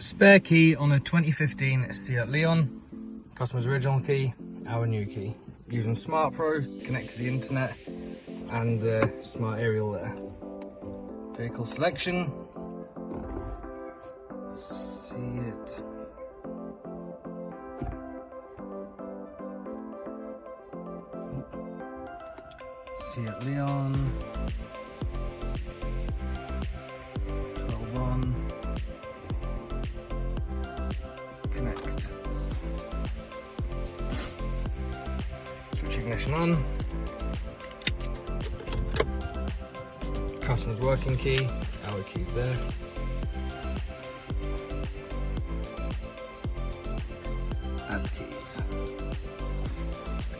Spare key on a 2015 SEAT Leon. Customer's original key, our new key. Using Smart Pro, connect to the internet, and the smart aerial there. Vehicle selection. SEAT. SEAT Leon. 12 on. Connect. Switch ignition on. Customer's working key, our key's there. Add keys.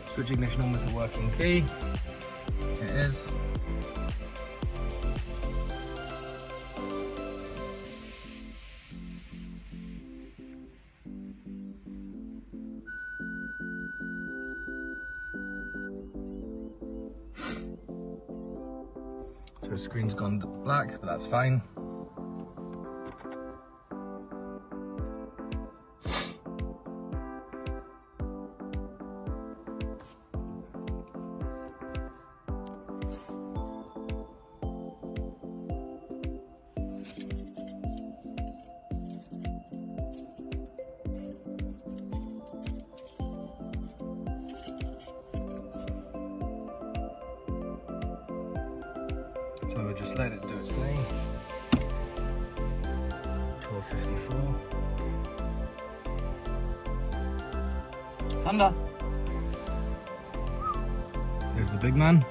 Switch ignition on with the working key. It is. So the screen's gone black, but that's fine. So we'll just let it do its thing. 12:54. Thunder! There's the big man.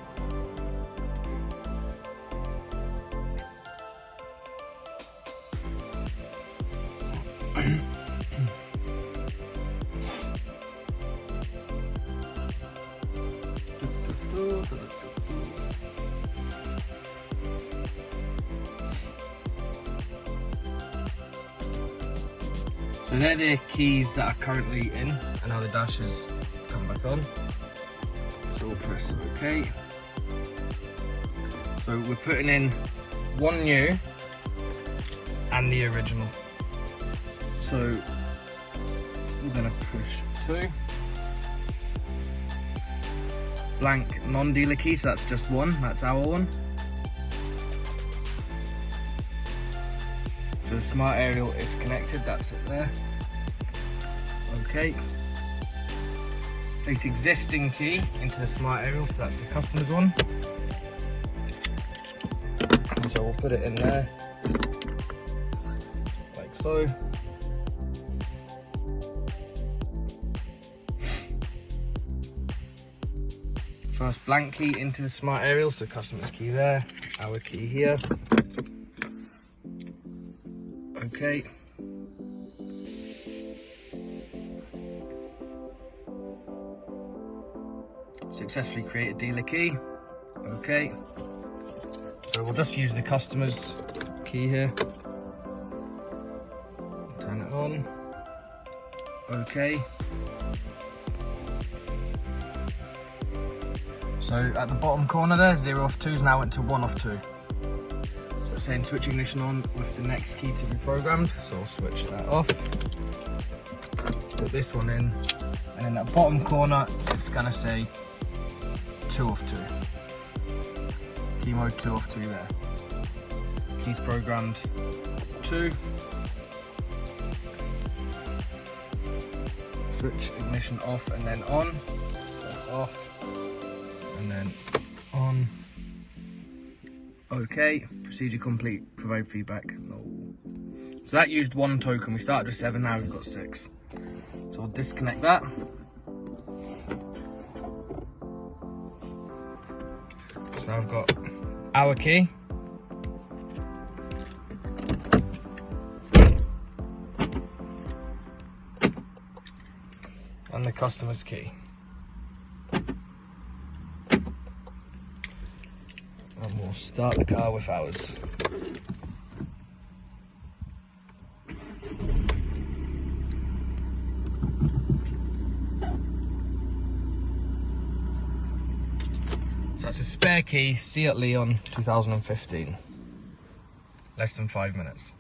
So they're the keys that are currently in, and now the dash has come back on. So we'll press OK. So we're putting in one new and the original. So we're going to push 2. Blank non-dealer key, so that's just one, that's our one. So the smart aerial is connected, that's it there. Okay. Place existing key into the smart aerial, so that's the customer's one. So we'll put it in there, like so. First blank key into the smart aerial, so customer's key there, our key here. Okay. Successfully create a dealer key. Okay. So we'll just use the customer's key here. Turn it on. Okay. So at the bottom corner there, 0 off 2 is now went to 1 off 2. So it's saying switch ignition on with the next key to be programmed. So I'll switch that off. Put this one in, and in that bottom corner, it's gonna say 2 off 2. Key mode 2 off 2 there. Keys programmed 2. Switch ignition off and then on. So off and then on. Okay, procedure complete. Provide feedback. No. So that used 1 token. We started with 7, now we've got 6. So I'll disconnect that. So I've got our key. And the customer's key. And we'll start the car with ours. So that's a spare key, SEAT Leon 2015. Less than 5 minutes.